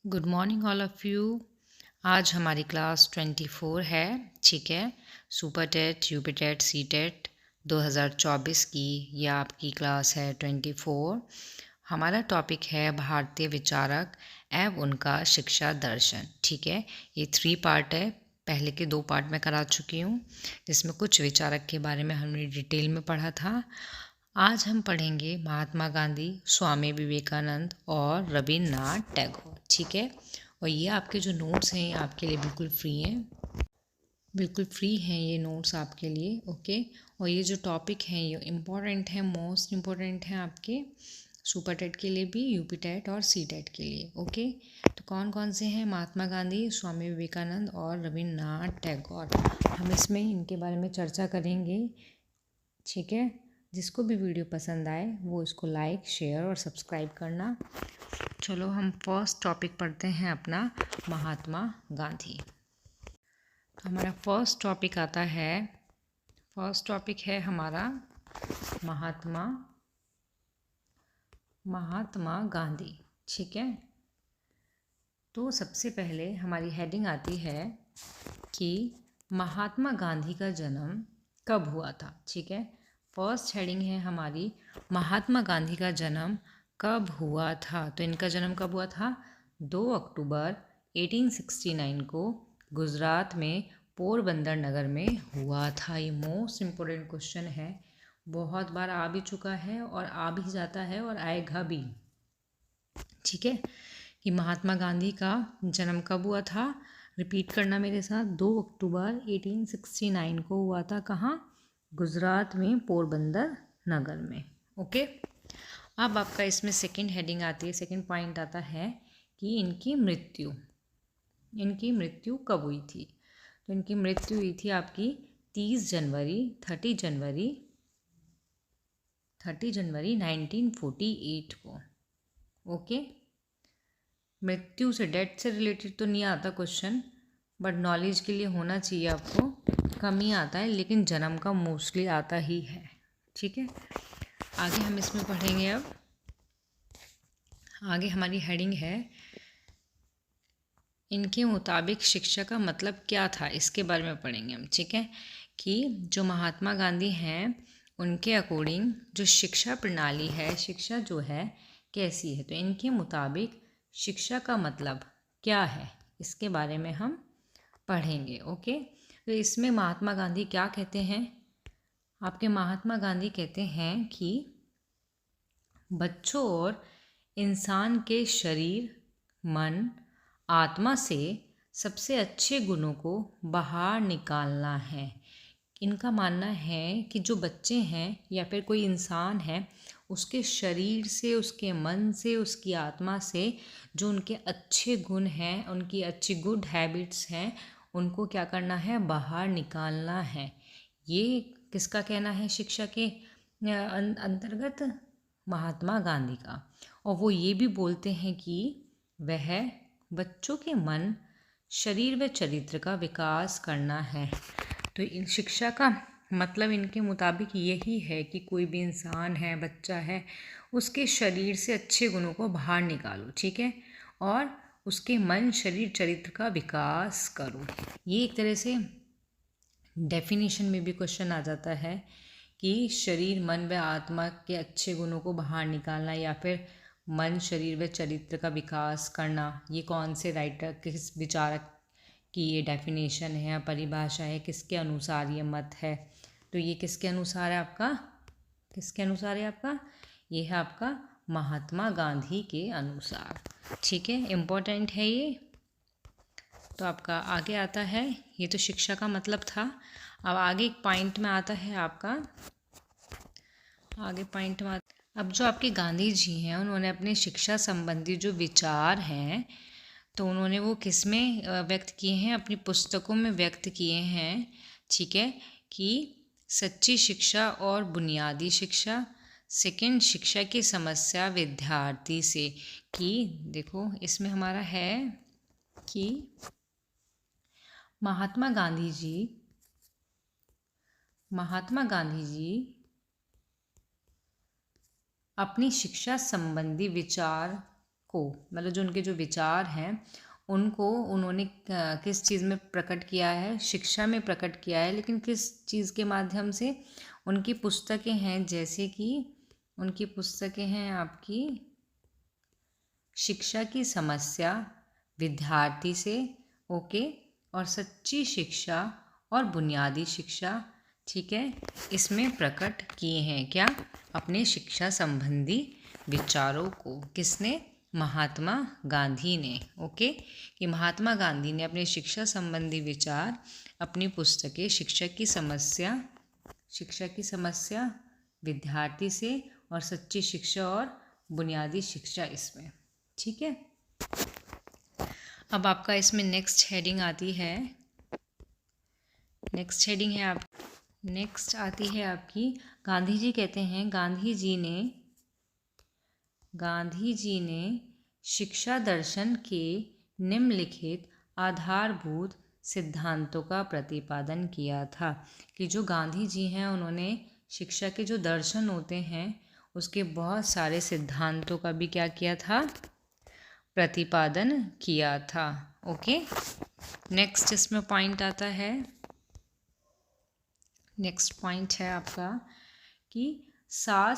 Good morning all of you. आज हमारी class 24 है, ठीक है। Super TET, UP TET, C TET 2024 की यह आपकी क्लास है 24। हमारा टॉपिक है भारतीय विचारक एवं उनका शिक्षा दर्शन, ठीक है। ये 3 पार्ट है, पहले के 2 पार्ट में करा चुकी हूँ, जिसमें कुछ विचारक के बारे में हमने डिटेल में पढ़ा था। आज हम पढ़ेंगे महात्मा गांधी, स्वामी विवेकानंद और रविन्द्रनाथ टैगोर, ठीक है। और ये आपके जो नोट्स हैं ये आपके लिए बिल्कुल फ्री हैं, बिल्कुल फ्री हैं ये नोट्स आपके लिए, ओके। और ये जो टॉपिक हैं ये इम्पॉर्टेंट है, मोस्ट इम्पॉर्टेंट है आपके सुपर टेट के लिए भी, यूपी टेट और सी टेट के लिए, ओके। तो कौन कौन से हैं? महात्मा गांधी, स्वामी विवेकानंद और रविन्द्रनाथ टैगोर। हम इसमें इनके बारे में चर्चा करेंगे, ठीक है। जिसको भी वीडियो पसंद आए वो इसको लाइक, शेयर और सब्सक्राइब करना। चलो हम फर्स्ट टॉपिक पढ़ते हैं अपना, महात्मा गांधी। तो हमारा फर्स्ट टॉपिक आता है, फर्स्ट टॉपिक है हमारा महात्मा गांधी, ठीक है। तो सबसे पहले हमारी हेडिंग आती है कि महात्मा गांधी का जन्म कब हुआ था, ठीक है। फर्स्ट हेडिंग है हमारी, महात्मा गांधी का जन्म कब हुआ था। तो इनका जन्म कब हुआ था? 2 अक्टूबर 1869 को गुजरात में पोरबंदर नगर में हुआ था। ये मोस्ट इम्पोर्टेंट क्वेश्चन है, बहुत बार आ भी चुका है और आ भी जाता है और आएगा भी, ठीक है। कि महात्मा गांधी का जन्म कब हुआ था? रिपीट करना मेरे साथ, 2 अक्टूबर 1869 को हुआ था। कहाँ? गुजरात में पोरबंदर नगर में, ओके। अब आपका इसमें सेकंड हेडिंग आती है, सेकंड पॉइंट आता है कि इनकी मृत्यु कब हुई थी। तो इनकी मृत्यु हुई थी आपकी 30 जनवरी 1948 को, ओके। मृत्यु से, डेथ से रिलेटेड तो नहीं आता क्वेश्चन, बट नॉलेज के लिए होना चाहिए आपको, कम ही आता है, लेकिन जन्म का मोस्टली आता ही है, ठीक है। आगे हम इसमें पढ़ेंगे। अब आगे हमारी हेडिंग है, इनके मुताबिक शिक्षा का मतलब क्या था, इसके बारे में पढ़ेंगे हम, ठीक है। कि जो महात्मा गांधी हैं उनके अकॉर्डिंग जो शिक्षा प्रणाली है, शिक्षा जो है कैसी है, तो इनके मुताबिक शिक्षा का मतलब क्या है, इसके बारे में हम पढ़ेंगे, ओके। तो इसमें महात्मा गांधी क्या कहते हैं? आपके महात्मा गांधी कहते हैं कि बच्चों और इंसान के शरीर, मन, आत्मा से सबसे अच्छे गुणों को बाहर निकालना है। इनका मानना है कि जो बच्चे हैं या फिर कोई इंसान है, उसके शरीर से, उसके मन से, उसकी आत्मा से जो उनके अच्छे गुण हैं, उनकी अच्छी गुड हैबिट्स हैं, उनको क्या करना है? बाहर निकालना है। ये किसका कहना है? शिक्षा के अंतर्गत महात्मा गांधी का। और वो ये भी बोलते हैं कि वह बच्चों के मन, शरीर व चरित्र का विकास करना है। तो इन शिक्षा का मतलब इनके मुताबिक यही है कि कोई भी इंसान है, बच्चा है, उसके शरीर से अच्छे गुणों को बाहर निकालो, ठीक है, और उसके मन, शरीर, चरित्र का विकास करो। ये एक तरह से डेफिनेशन में भी क्वेश्चन आ जाता है कि शरीर, मन व आत्मा के अच्छे गुणों को बाहर निकालना, या फिर मन, शरीर व चरित्र का विकास करना। ये कौन से राइटर, किस विचारक की ये डेफिनेशन है या परिभाषा है, किसके अनुसार ये मत है? तो ये किसके अनुसार है आपका? किसके अनुसार है आपका? ये है आपका महात्मा गांधी के अनुसार, ठीक है। इम्पोर्टेंट है ये। तो आपका आगे आता है, ये तो शिक्षा का मतलब था। अब आगे एक पॉइंट में आता है आपका, आगे पॉइंट में अब जो आपके गांधी जी हैं, उन्होंने अपने शिक्षा संबंधी जो विचार हैं, तो उन्होंने वो किस में व्यक्त किए हैं? अपनी पुस्तकों में व्यक्त किए हैं, ठीक है। कि सच्ची शिक्षा और बुनियादी शिक्षा, सेकंड शिक्षा की समस्या विद्यार्थी से। कि देखो इसमें हमारा है कि महात्मा गांधी जी अपनी शिक्षा संबंधी विचार को, मतलब जो उनके जो विचार हैं उनको उन्होंने किस चीज़ में प्रकट किया है, शिक्षा में प्रकट किया है। लेकिन किस चीज़ के माध्यम से? उनकी पुस्तकें हैं, जैसे कि उनकी पुस्तकें हैं आपकी शिक्षा की समस्या, विद्यार्थी से, ओके, और सच्ची शिक्षा और बुनियादी शिक्षा, ठीक है, इसमें प्रकट किए हैं क्या? अपने शिक्षा संबंधी विचारों को। किसने? महात्मा गांधी ने। ओके, कि महात्मा गांधी ने अपने शिक्षा संबंधी विचार अपनी पुस्तकें शिक्षा की समस्या, विद्यार्थी से, और सच्ची शिक्षा और बुनियादी शिक्षा इसमें, ठीक है। अब आपका इसमें नेक्स्ट हेडिंग आती है, नेक्स्ट आती है आपकी, गांधी जी कहते हैं, गांधी जी ने शिक्षा दर्शन के निम्नलिखित आधारभूत सिद्धांतों का प्रतिपादन किया था। कि जो गांधी जी हैं उन्होंने शिक्षा के जो दर्शन होते हैं उसके बहुत सारे सिद्धांतों का भी क्या किया था? प्रतिपादन किया था। ओके, नेक्स्ट इसमें पॉइंट आता है, नेक्स्ट पॉइंट है आपका कि 7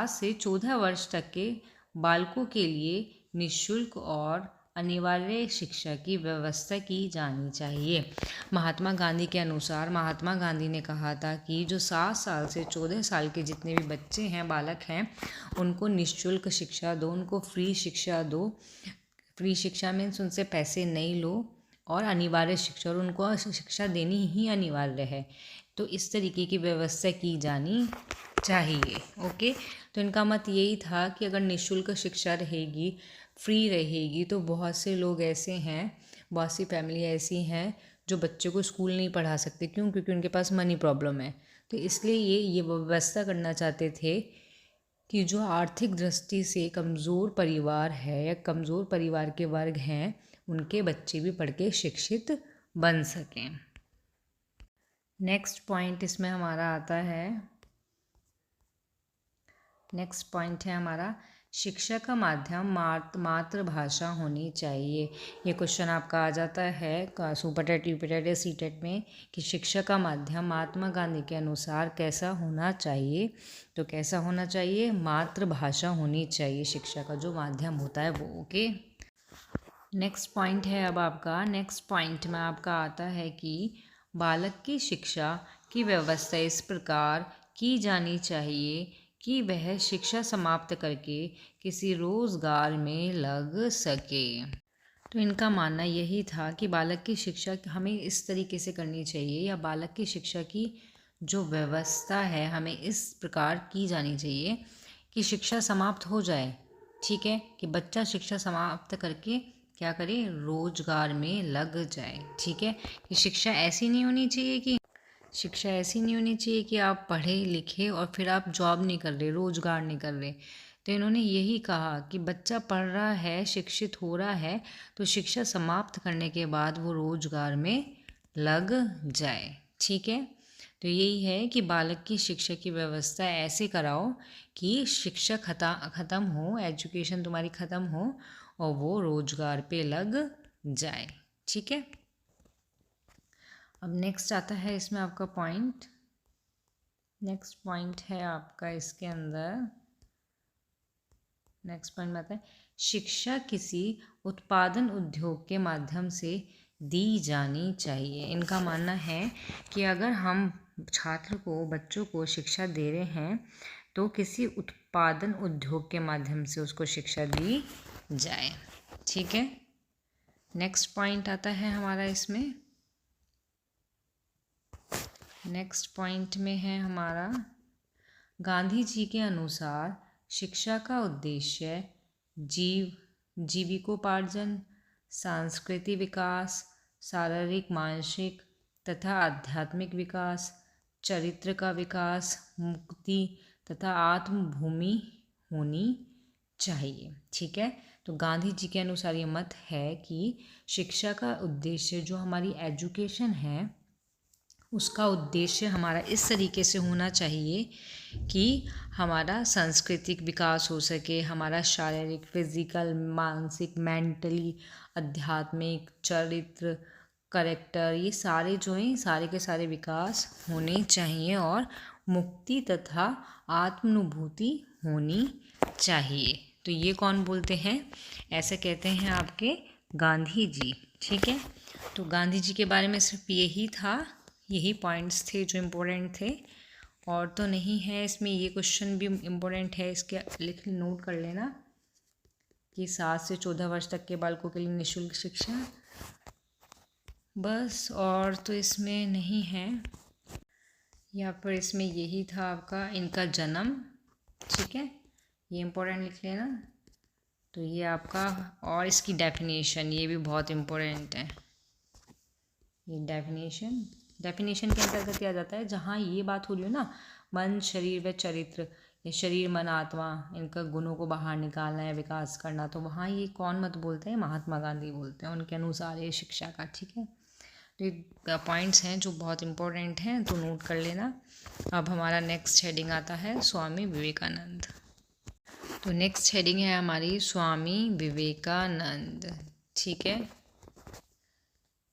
से 14 वर्ष तक के बालकों के लिए निःशुल्क और अनिवार्य शिक्षा की व्यवस्था की जानी चाहिए। महात्मा गांधी के अनुसार, महात्मा गांधी ने कहा था कि जो 7 साल से 14 साल के जितने भी बच्चे हैं, बालक हैं, उनको निःशुल्क शिक्षा दो, उनको फ्री शिक्षा दो। फ्री शिक्षा मीन्स उनसे पैसे नहीं लो, और अनिवार्य शिक्षा, और उनको शिक्षा देनी ही अनिवार्य है। तो इस तरीके की व्यवस्था की जानी चाहिए। ओके, तो इनका मत यही था कि अगर निःशुल्क शिक्षा रहेगी, फ्री रहेगी, तो बहुत से लोग ऐसे हैं, बहुत सी फैमिली ऐसी हैं जो बच्चे को स्कूल नहीं पढ़ा सकते। क्यों? क्योंकि उनके पास मनी प्रॉब्लम है। तो इसलिए ये व्यवस्था करना चाहते थे कि जो आर्थिक दृष्टि से कमज़ोर परिवार है या कमज़ोर परिवार के वर्ग हैं, उनके बच्चे भी पढ़ के शिक्षित बन सकें। नेक्स्ट पॉइंट इसमें हमारा आता है, नेक्स्ट पॉइंट है हमारा, शिक्षा का माध्यम मातृभाषा होनी चाहिए। ये क्वेश्चन आपका आ जाता है सुपर टेट, यूपीटेट या सीटेट में, कि शिक्षा का माध्यम महात्मा गांधी के अनुसार कैसा होना चाहिए? तो कैसा होना चाहिए? मातृभाषा होनी चाहिए, शिक्षा का जो माध्यम होता है वो। ओके, नेक्स्ट पॉइंट है अब आपका, नेक्स्ट पॉइंट में आपका आता है कि बालक की शिक्षा की व्यवस्था इस प्रकार की जानी चाहिए कि वह शिक्षा समाप्त करके किसी रोज़गार में लग सके। तो इनका मानना यही था कि बालक की शिक्षा हमें इस तरीके से करनी चाहिए, या बालक की शिक्षा की जो व्यवस्था है हमें इस प्रकार की जानी चाहिए कि शिक्षा समाप्त हो जाए, ठीक है, कि बच्चा शिक्षा समाप्त करके क्या करे? रोजगार में लग जाए, ठीक है। कि शिक्षा ऐसी नहीं होनी चाहिए कि आप पढ़े लिखे और फिर आप जॉब नहीं कर रहे, रोजगार नहीं कर रहे। तो इन्होंने यही कहा कि बच्चा पढ़ रहा है, शिक्षित हो रहा है, तो शिक्षा समाप्त करने के बाद वो रोजगार में लग जाए, ठीक है। तो यही है कि बालक की शिक्षा की व्यवस्था ऐसे कराओ कि शिक्षा ख़त्म हो, एजुकेशन तुम्हारी ख़त्म हो और वो रोजगार पे लग जाए, ठीक है। अब नेक्स्ट आता है इसमें आपका पॉइंट, नेक्स्ट पॉइंट है आपका इसके अंदर, नेक्स्ट पॉइंट में आता है, शिक्षा किसी उत्पादन उद्योग के माध्यम से दी जानी चाहिए। इनका मानना है कि अगर हम छात्र को, बच्चों को शिक्षा दे रहे हैं तो किसी उत्पादन उद्योग के माध्यम से उसको शिक्षा दी जाए, ठीक है। नेक्स्ट पॉइंट आता है हमारा इसमें, नेक्स्ट पॉइंट में है हमारा, गांधी जी के अनुसार शिक्षा का उद्देश्य जीविकोपार्जन, सांस्कृतिक विकास, शारीरिक, मानसिक तथा आध्यात्मिक विकास, चरित्र का विकास, मुक्ति तथा आत्मभूमि होनी चाहिए, ठीक है। तो गांधी जी के अनुसार ये मत है कि शिक्षा का उद्देश्य जो हमारी एजुकेशन है उसका उद्देश्य हमारा इस तरीके से होना चाहिए कि हमारा सांस्कृतिक विकास हो सके, हमारा शारीरिक, फिजिकल, मानसिक, मेंटली, आध्यात्मिक, चरित्र, करेक्टर, ये सारे जो हैं सारे के सारे विकास होने चाहिए और मुक्ति तथा आत्मानुभूति होनी चाहिए। तो ये कौन बोलते हैं? ऐसे कहते हैं आपके गांधी जी। ठीक है, तो गांधी जी के बारे में सिर्फ यही था, यही पॉइंट्स थे जो इम्पोर्टेंट थे, और तो नहीं है इसमें। ये क्वेश्चन भी इम्पोर्टेंट है, इसके लिख नोट कर लेना कि 7 से 14 वर्ष तक के बालकों के लिए निःशुल्क शिक्षा। बस और तो इसमें नहीं है, या फिर इसमें यही था आपका इनका जन्म। ठीक है, ये इम्पोर्टेंट लिख लेना। तो ये आपका, और इसकी डेफिनेशन, ये भी बहुत इम्पोर्टेंट है। ये डेफिनेशन के अंतर्गत आ जाता है जहाँ ये बात हो रही हो ना, मन, शरीर व चरित्र, ये शरीर, मन, आत्मा, इनका गुणों को बाहर निकालना है, विकास करना, तो वहाँ ये कौन मत बोलते हैं? महात्मा गांधी बोलते हैं, उनके अनुसार ये शिक्षा का। ठीक है, तो ये पॉइंट्स हैं जो बहुत इम्पोर्टेंट हैं, तो नोट कर लेना। अब हमारा नेक्स्ट हेडिंग आता है स्वामी विवेकानंद। तो नेक्स्ट हेडिंग है हमारी स्वामी विवेकानंद। ठीक है,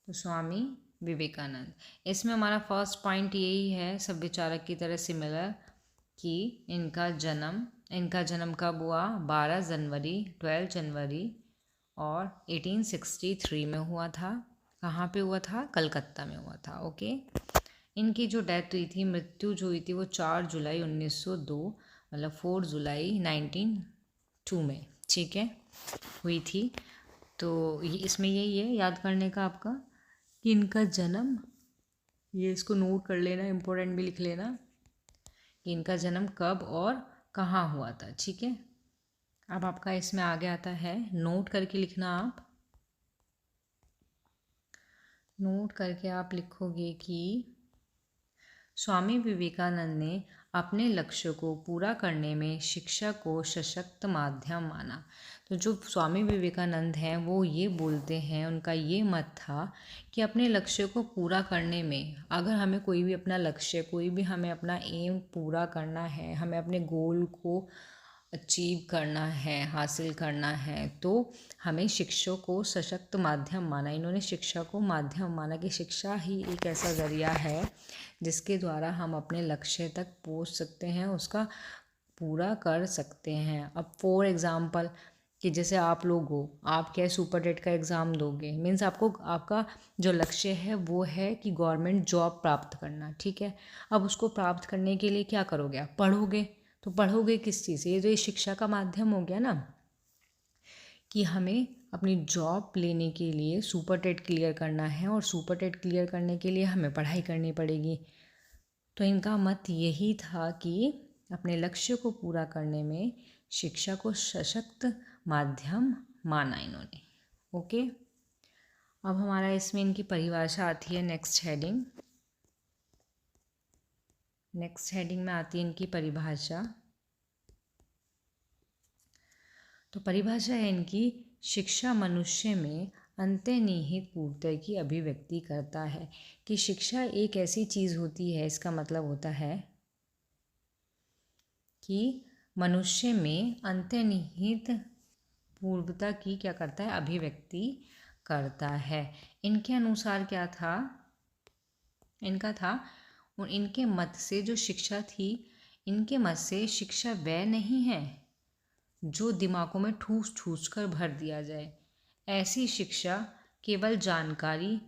तो स्वामी विवेकानंद, इसमें हमारा फर्स्ट पॉइंट यही है, सब विचारक की तरह सिमिलर, कि इनका जन्म कब हुआ? 12 जनवरी और 1863 में हुआ था। कहाँ पे हुआ था? कलकत्ता में हुआ था। ओके, इनकी जो डेथ हुई थी, मृत्यु जो हुई थी, वो 4 जुलाई 1902, मतलब 4 जुलाई 1902 में, ठीक है, हुई थी। तो ये इसमें यही है याद करने का आपका कि इनका जन्म, ये इसको नोट कर लेना, इम्पोर्टेंट भी लिख लेना कि इनका जन्म कब और कहाँ हुआ था। ठीक है, अब आपका इसमें आगे आता है, नोट करके लिखना। आप नोट करके आप लिखोगे कि स्वामी विवेकानंद ने अपने लक्ष्य को पूरा करने में शिक्षा को सशक्त माध्यम माना। तो जो स्वामी विवेकानंद हैं वो ये बोलते हैं, उनका ये मत था कि अपने लक्ष्य को पूरा करने में, अगर हमें कोई भी अपना लक्ष्य, कोई भी हमें अपना एम पूरा करना है, हमें अपने गोल को अचीव करना है, हासिल करना है, तो हमें शिक्षा को सशक्त माध्यम माना। इन्होंने शिक्षा को माध्यम माना कि शिक्षा ही एक ऐसा ज़रिया है जिसके द्वारा हम अपने लक्ष्य तक पहुंच सकते हैं, उसका पूरा कर सकते हैं। अब फॉर एग्ज़ाम्पल कि जैसे आप लोग हो, आप क्या सुपर टेट का एग्ज़ाम दोगे, मीन्स आपको, आपका जो लक्ष्य है वो है कि गवर्नमेंट जॉब प्राप्त करना। ठीक है, अब उसको प्राप्त करने के लिए क्या करोगे? आप पढ़ोगे। तो पढ़ोगे किस चीज़ से? ये तो ये शिक्षा का माध्यम हो गया ना, कि हमें अपनी जॉब लेने के लिए सुपर टेट क्लियर करना है, और सुपर टेट क्लियर करने के लिए हमें पढ़ाई करनी पड़ेगी। तो इनका मत यही था कि अपने लक्ष्य को पूरा करने में शिक्षा को सशक्त माध्यम माना इन्होंने। ओके, अब हमारा इसमें इनकी परिभाषा आती है, नेक्स्ट हेडिंग में आती है इनकी परिभाषा। तो परिभाषा है इनकी, शिक्षा मनुष्य में अंतर्निहित पूर्णता की अभिव्यक्ति करता है। कि शिक्षा एक ऐसी चीज़ होती है, इसका मतलब होता है कि मनुष्य में अंतर्निहित पूर्णता की क्या करता है? अभिव्यक्ति करता है। इनके अनुसार क्या था? इनका था, और इनके मत से जो शिक्षा थी, इनके मत से शिक्षा वह नहीं है जो दिमागों में ठूस ठूस कर भर दिया जाए। ऐसी शिक्षा केवल जानकारी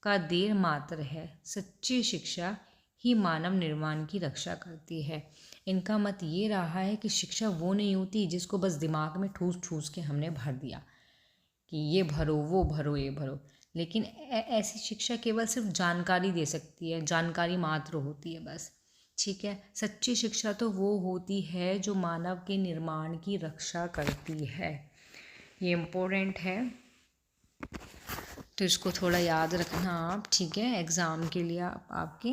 का देर मात्र है। सच्ची शिक्षा ही मानव निर्माण की रक्षा करती है। इनका मत ये रहा है कि शिक्षा वो नहीं होती जिसको बस दिमाग में ठूस ठूस के हमने भर दिया कि ये भरो, वो भरो, ये भरो, लेकिन ऐसी शिक्षा केवल सिर्फ जानकारी दे सकती है, जानकारी मात्र होती है बस। ठीक है, सच्ची शिक्षा तो वो होती है जो मानव के निर्माण की रक्षा करती है। ये इम्पोर्टेंट है, तो इसको थोड़ा याद रखना आप। ठीक है, एग्ज़ाम के लिए आपके।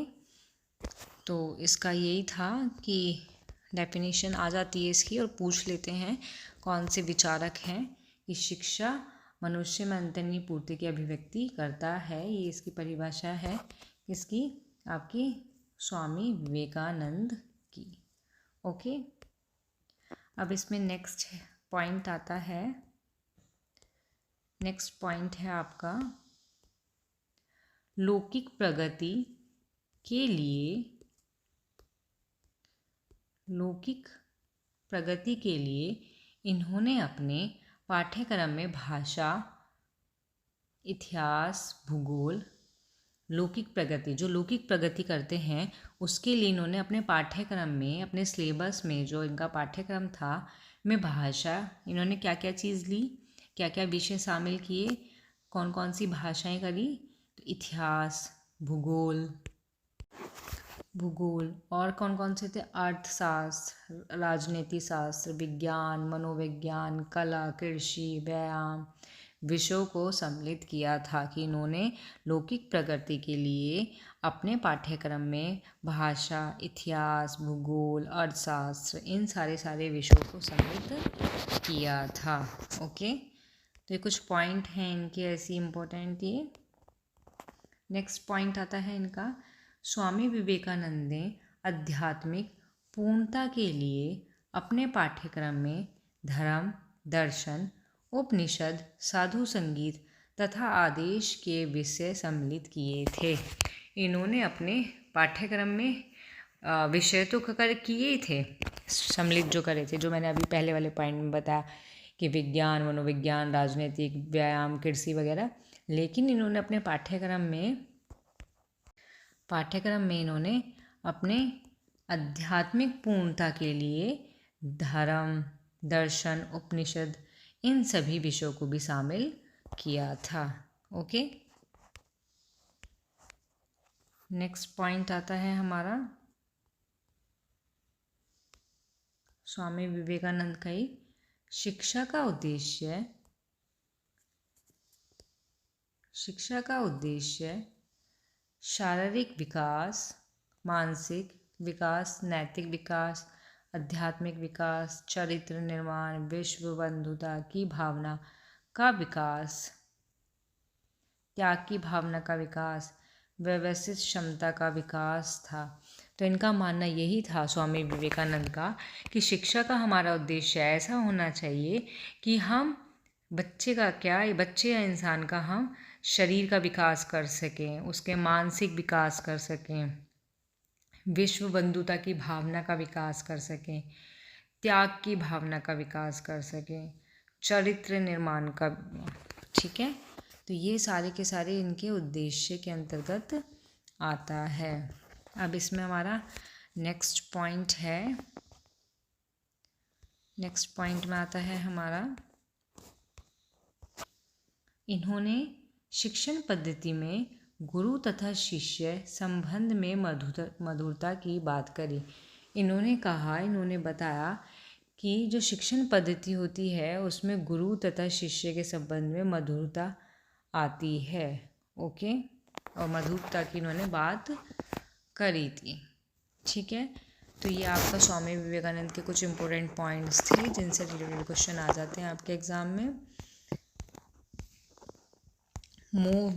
तो इसका यही था कि डेफिनेशन आ जाती है इसकी, और पूछ लेते हैं कौन से विचारक हैं कि शिक्षा मनुष्य में अंतर्निहित पूर्ति की अभिव्यक्ति करता है। ये इसकी परिभाषा है, इसकी आपकी स्वामी विवेकानंद की। ओके, अब इसमें नेक्स्ट पॉइंट आता है। नेक्स्ट पॉइंट है आपका लौकिक प्रगति के लिए, लौकिक प्रगति के लिए इन्होंने अपने पाठ्यक्रम में भाषा, इतिहास, भूगोल, लौकिक प्रगति, जो लौकिक प्रगति करते हैं उसके लिए इन्होंने अपने पाठ्यक्रम में, अपने सिलेबस में जो इनका पाठ्यक्रम था में भाषा, इन्होंने क्या क्या चीज़ ली, क्या क्या विषय शामिल किए, कौन कौन सी भाषाएं करी, तो इतिहास, भूगोल, और कौन कौन से थे, अर्थशास्त्र, राजनीति शास्त्र, विज्ञान, मनोविज्ञान, कला, कृषि, व्यायाम विषयों को सम्मिलित किया था कि इन्होंने लौकिक प्रगति के लिए अपने पाठ्यक्रम में भाषा, इतिहास, भूगोल, अर्थशास्त्र इन सारे विषयों को सम्मिलित किया था। ओके, तो ये कुछ पॉइंट हैं इनके ऐसी इम्पोर्टेंट। ये नेक्स्ट पॉइंट आता है इनका, स्वामी विवेकानंद ने आध्यात्मिक पूर्णता के लिए अपने पाठ्यक्रम में धर्म, दर्शन, उपनिषद, साधु संगीत तथा आदेश के विषय सम्मिलित किए थे। इन्होंने अपने पाठ्यक्रम में विषय तो किए ही थे, सम्मिलित जो करे थे, जो मैंने अभी पहले वाले पॉइंट में बताया कि विज्ञान, मनोविज्ञान, राजनीतिक, व्यायाम, कृषि वगैरह, लेकिन इन्होंने अपने पाठ्यक्रम में इन्होंने अपने आध्यात्मिक पूर्णता के लिए धर्म, दर्शन, उपनिषद इन सभी विषयों को भी शामिल किया था। ओके, नेक्स्ट पॉइंट आता है हमारा स्वामी विवेकानंद का ही, शिक्षा का उद्देश्य शारीरिक विकास, मानसिक विकास, नैतिक विकास, आध्यात्मिक विकास, चरित्र निर्माण, विश्व बंधुता की भावना का विकास, त्याग की भावना का विकास, व्यवस्थित क्षमता का विकास था। तो इनका मानना यही था स्वामी विवेकानंद का कि शिक्षा का हमारा उद्देश्य ऐसा होना चाहिए कि हम बच्चे या इंसान का हम शरीर का विकास कर सकें, उसके मानसिक विकास कर सकें, विश्व बंधुता की भावना का विकास कर सकें, त्याग की भावना का विकास कर सकें, चरित्र निर्माण का। ठीक है, तो ये सारे के सारे इनके उद्देश्य के अंतर्गत आता है। अब इसमें हमारा नेक्स्ट पॉइंट है, नेक्स्ट पॉइंट में आता है हमारा, इन्होंने शिक्षण पद्धति में गुरु तथा शिष्य संबंध में मधुरता की बात करी। इन्होंने बताया कि जो शिक्षण पद्धति होती है उसमें गुरु तथा शिष्य के संबंध में मधुरता आती है। ओके, और मधुरता की इन्होंने बात करी थी। ठीक है, तो ये आपका स्वामी विवेकानंद के कुछ इंपॉर्टेंट पॉइंट्स थे जिनसे रिलेटेड क्वेश्चन आ जाते हैं आपके एग्ज़ाम में।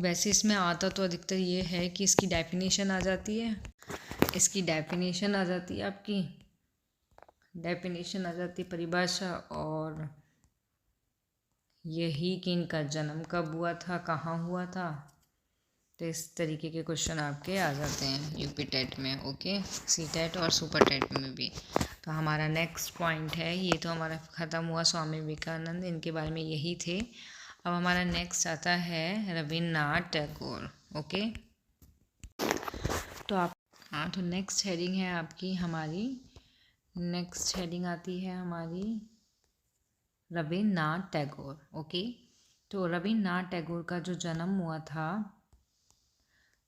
वैसे इसमें आता तो अधिकतर ये है कि इसकी डेफिनेशन आ जाती है, आपकी डेफिनेशन आ जाती है, परिभाषा, और यही कि इनका जन्म कब हुआ था, कहाँ हुआ था। तो इस तरीके के क्वेश्चन आपके आ जाते हैं यूपी टेट में। ओके, सी टेट और सुपर टेट में भी। तो हमारा नेक्स्ट पॉइंट है, ये तो हमारा ख़त्म हुआ स्वामी विवेकानंद, इनके बारे में यही थे। अब हमारा नेक्स्ट आता है रविन्द्रनाथ टैगोर। ओके, तो नेक्स्ट हेडिंग है आपकी, हमारी नेक्स्ट हेडिंग आती है हमारी रविन्द्रनाथ टैगोर। ओके, तो रविन्द्रनाथ टैगोर का जो जन्म हुआ था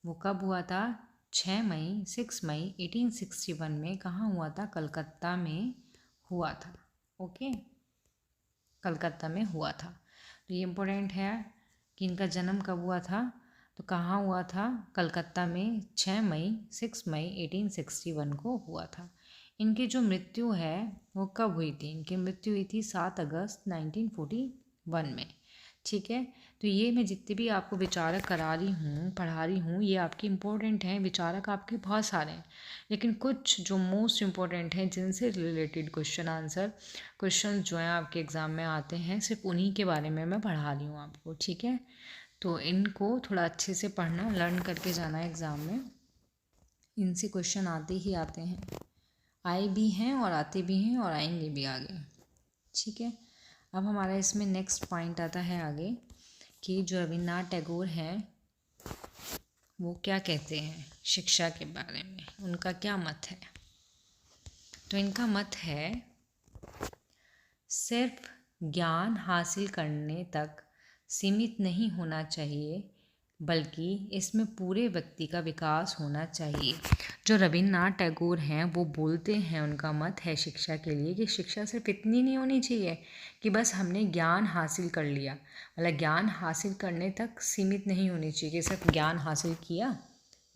वो कब हुआ था, 6 मई 1861 में। कहाँ हुआ था, कलकत्ता में हुआ था। ओके, कलकत्ता में हुआ था। तो ये इम्पोर्टेंट है कि इनका जन्म कब हुआ था, तो कहाँ हुआ था, कलकत्ता में 6 मई 1861 को हुआ था। इनकी जो मृत्यु है वो कब हुई थी, इनकी मृत्यु हुई थी 7 अगस्त 1941 में। ठीक है। तो ये मैं जितने भी आपको विचारक करा रही हूँ, पढ़ा रही हूँ, ये आपके इम्पोर्टेंट हैं। विचारक आपके बहुत सारे हैं, लेकिन कुछ जो मोस्ट इम्पोर्टेंट हैं, जिनसे रिलेटेड क्वेश्चन जो हैं आपके एग्ज़ाम में आते हैं, सिर्फ उन्हीं के बारे में मैं पढ़ा रही हूँ आपको। ठीक है, तो इनको थोड़ा अच्छे से पढ़ना, लर्न करके जाना है एग्ज़ाम में। इनसे क्वेश्चन आते ही आते हैं, आए भी हैं और आते भी हैं और आएंगे भी आगे। ठीक है, अब हमारा इसमें नेक्स्ट पॉइंट आता है आगे कि जो रविन्द्रनाथ टैगोर हैं वो क्या कहते हैं शिक्षा के बारे में, उनका क्या मत है। तो इनका मत है, सिर्फ ज्ञान हासिल करने तक सीमित नहीं होना चाहिए, बल्कि इसमें पूरे व्यक्ति का विकास होना चाहिए। जो रविन्द्रनाथ टैगोर हैं वो बोलते हैं, उनका मत है शिक्षा के लिए कि शिक्षा सिर्फ इतनी नहीं होनी चाहिए कि बस हमने ज्ञान हासिल कर लिया, मतलब ज्ञान हासिल करने तक सीमित नहीं होनी चाहिए कि सिर्फ ज्ञान हासिल किया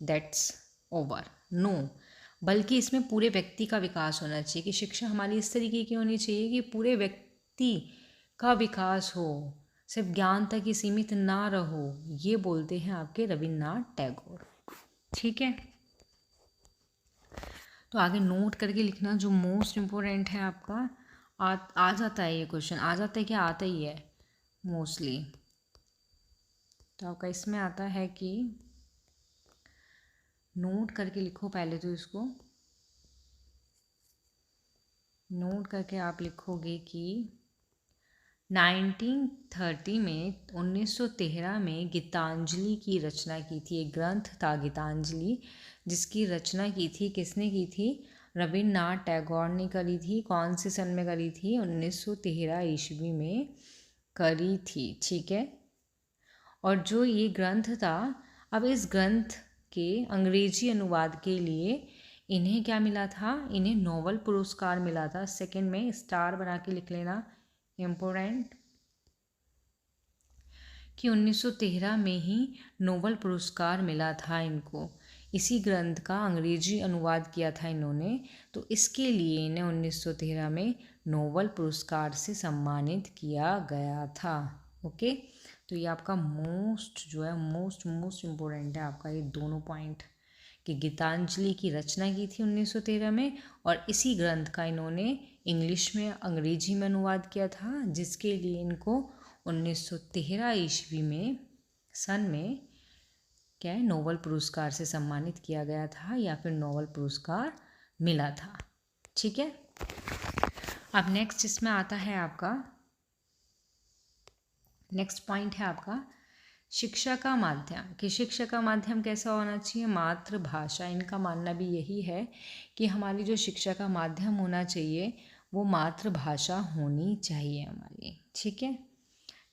दैट्स ओवर, नो, बल्कि इसमें पूरे व्यक्ति का विकास होना चाहिए कि शिक्षा हमारी इस तरीके की होनी चाहिए कि पूरे व्यक्ति का विकास हो, सिर्फ ज्ञान तक ही सीमित ना रहो। ये बोलते हैं आपके रविन्द्रनाथ टैगोर। ठीक है, तो आगे नोट करके लिखना, जो मोस्ट इम्पोर्टेंट है आपका। आ जाता है ये क्वेश्चन, आ जाता है क्या, आता ही है मोस्टली। तो आपका इसमें आता है कि नोट करके लिखो पहले, तो इसको नोट करके आप लिखोगे कि 1913 में 1913 में गीतांजलि की रचना की थी। एक ग्रंथ था गीतांजलि, जिसकी रचना की थी, किसने की थी, रविन्द्रनाथ टैगोर ने करी थी। कौन से सन में करी थी, 1913 ईस्वी में करी थी। ठीक है, और जो ये ग्रंथ था, अब इस ग्रंथ के अंग्रेजी अनुवाद के लिए इन्हें क्या मिला था, इन्हें नोबेल पुरस्कार मिला था। सेकंड में स्टार बना के लिख लेना, इम्पोर्टेंट, कि 1913 में ही नोबेल पुरस्कार मिला था इनको। इसी ग्रंथ का अंग्रेजी अनुवाद किया था इन्होंने, तो इसके लिए इन्हें 1913 में नोबेल पुरस्कार से सम्मानित किया गया था। ओके, तो ये आपका मोस्ट जो है, मोस्ट इम्पोर्टेंट है आपका ये दोनों पॉइंट, कि गीतांजलि की रचना की थी 1913 में, और इसी ग्रंथ का इन्होंने इंग्लिश में, अंग्रेजी में अनुवाद किया था, जिसके लिए इनको 1913 ईस्वी में, सन में, क्या है, नोबेल पुरस्कार से सम्मानित किया गया था, या फिर नोबेल पुरस्कार मिला था। ठीक है, अब नेक्स्ट इसमें आता है आपका, नेक्स्ट पॉइंट है आपका शिक्षा का माध्यम, कि शिक्षा का माध्यम कैसा होना चाहिए, मातृभाषा। इनका मानना भी यही है कि हमारी जो शिक्षा का माध्यम होना चाहिए वो मातृभाषा होनी चाहिए हमारी। ठीक है,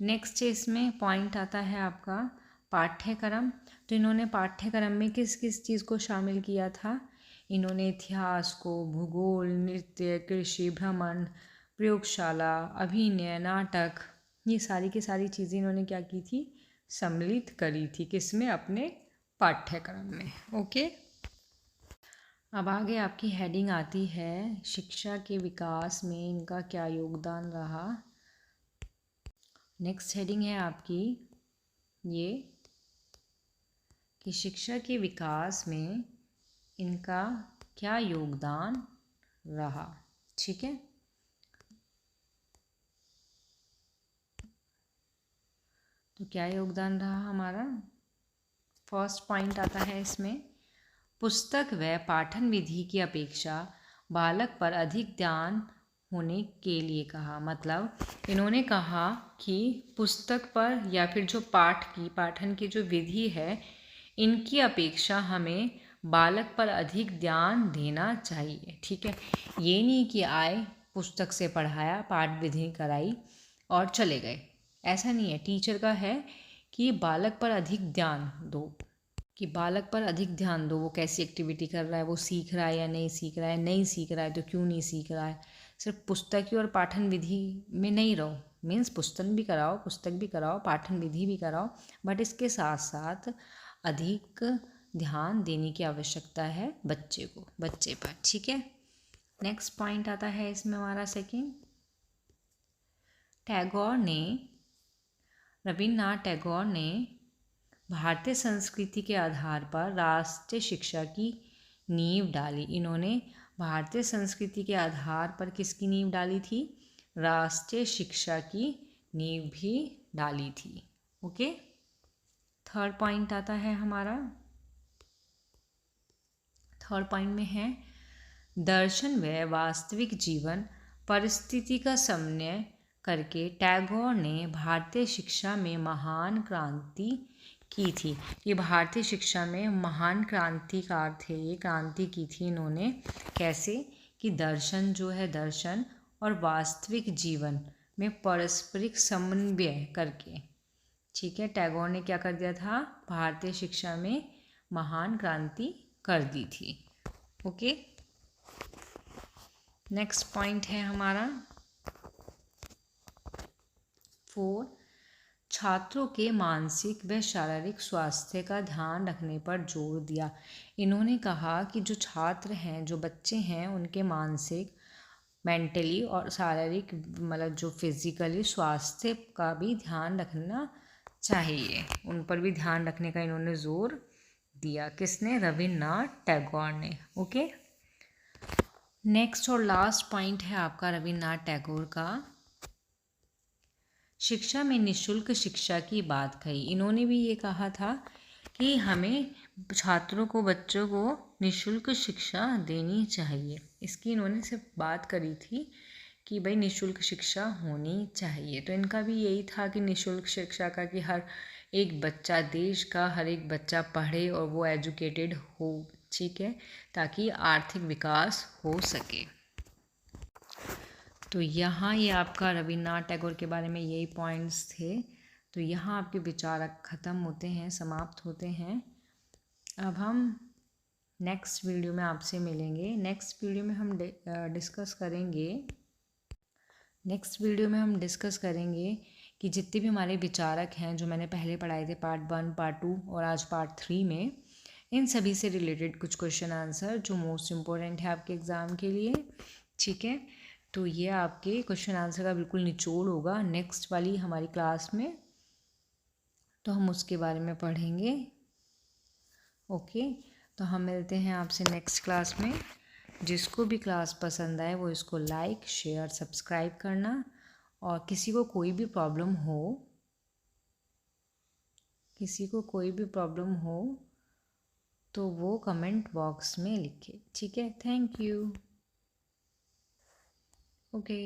नेक्स्ट इसमें पॉइंट आता है आपका पाठ्यक्रम। तो इन्होंने पाठ्यक्रम में किस किस चीज़ को शामिल किया था, इन्होंने इतिहास को, भूगोल, नृत्य, कृषि, भ्रमण, प्रयोगशाला, अभिनय, नाटक, ये सारी की सारी चीज़ें इन्होंने क्या की थी, सम्मिलित करी थी, किसमें, अपने पाठ्यक्रम में। ओके, अब आगे आपकी हेडिंग आती है शिक्षा के विकास में इनका क्या योगदान रहा। नेक्स्ट हेडिंग है आपकी ये, कि शिक्षा के विकास में इनका क्या योगदान रहा। ठीक है, तो क्या योगदान रहा हमारा, फर्स्ट पॉइंट आता है इसमें, पुस्तक व पाठन विधि की अपेक्षा बालक पर अधिक ध्यान होने के लिए कहा। मतलब इन्होंने कहा कि पुस्तक पर या फिर जो पाठन की जो विधि है, इनकी अपेक्षा हमें बालक पर अधिक ध्यान देना चाहिए। ठीक है, ये नहीं कि आए, पुस्तक से पढ़ाया, पाठ विधि कराई और चले गए, ऐसा नहीं है। टीचर का है कि बालक पर अधिक ध्यान दो, कि बालक पर अधिक ध्यान दो, वो कैसी एक्टिविटी कर रहा है, वो सीख रहा है या नहीं सीख रहा है, नहीं सीख रहा है तो क्यों नहीं सीख रहा है। सिर्फ पुस्तकीय और पाठन विधि में नहीं रहो, मीन्स पुस्तक भी कराओ, पाठन विधि भी कराओ, बट इसके साथ साथ अधिक ध्यान देने की आवश्यकता है बच्चे पर। ठीक है, नेक्स्ट पॉइंट आता है इसमें हमारा सेकंड, टैगोर ने रविन्द्रनाथ टैगोर ने भारतीय संस्कृति के आधार पर राष्ट्रीय शिक्षा की नींव डाली। इन्होंने भारतीय संस्कृति के आधार पर किसकी नींव डाली थी? राष्ट्रीय शिक्षा की नींव भी डाली थी। ओके, थर्ड पॉइंट आता है हमारा। थर्ड पॉइंट में है दर्शन व वास्तविक जीवन परिस्थिति का समन्वय करके टैगोर ने भारतीय शिक्षा में महान क्रांति की थी। ये भारतीय शिक्षा में महान क्रांतिकार थे, ये क्रांति की थी इन्होंने। कैसे? कि दर्शन जो है, दर्शन और वास्तविक जीवन में पारस्परिक समन्वय करके, ठीक है, टैगोर ने क्या कर दिया था? भारतीय शिक्षा में महान क्रांति कर दी थी। ओके, नेक्स्ट पॉइंट है हमारा 4, छात्रों के मानसिक व शारीरिक स्वास्थ्य का ध्यान रखने पर जोर दिया। इन्होंने कहा कि जो छात्र हैं, जो बच्चे हैं, उनके मानसिक, मेंटली और शारीरिक मतलब जो फिजिकली स्वास्थ्य का भी ध्यान रखना चाहिए, उन पर भी ध्यान रखने का इन्होंने जोर दिया। किसने? रविन्द्रनाथ टैगोर ने। ओके, नेक्स्ट और लास्ट पॉइंट है आपका रविन्द्रनाथ टैगोर का, शिक्षा में निशुल्क शिक्षा की बात कही। इन्होंने भी ये कहा था कि हमें छात्रों को, बच्चों को निशुल्क शिक्षा देनी चाहिए। इसकी इन्होंने सिर्फ बात करी थी कि भाई निशुल्क शिक्षा होनी चाहिए। तो इनका भी यही था कि निशुल्क शिक्षा का, कि हर एक बच्चा, देश का हर एक बच्चा पढ़े और वो एजुकेटेड हो, ठीक है, ताकि आर्थिक विकास हो सके। तो यहाँ ये आपका रविन्द्रनाथ टैगोर के बारे में यही पॉइंट्स थे। तो यहाँ आपके विचार ख़त्म होते हैं, समाप्त होते हैं। अब हम नेक्स्ट वीडियो में आपसे मिलेंगे। नेक्स्ट वीडियो में हम डिस्कस करेंगे कि जितने भी हमारे विचारक हैं, जो मैंने पहले पढ़ाए थे पार्ट 1, पार्ट 2 और आज पार्ट 3 में, इन सभी से रिलेटेड कुछ क्वेश्चन आंसर जो मोस्ट इम्पोर्टेंट है आपके एग्ज़ाम के लिए, ठीक है। तो ये आपके क्वेश्चन आंसर का बिल्कुल निचोड़ होगा नेक्स्ट वाली हमारी क्लास में, तो हम उसके बारे में पढ़ेंगे। ओके, तो हम मिलते हैं आपसे नेक्स्ट क्लास में। जिसको भी क्लास पसंद आए वो इसको लाइक, शेयर, सब्सक्राइब करना, और किसी को कोई भी प्रॉब्लम हो तो वो कमेंट बॉक्स में लिखे, ठीक है। Thank you. ओके।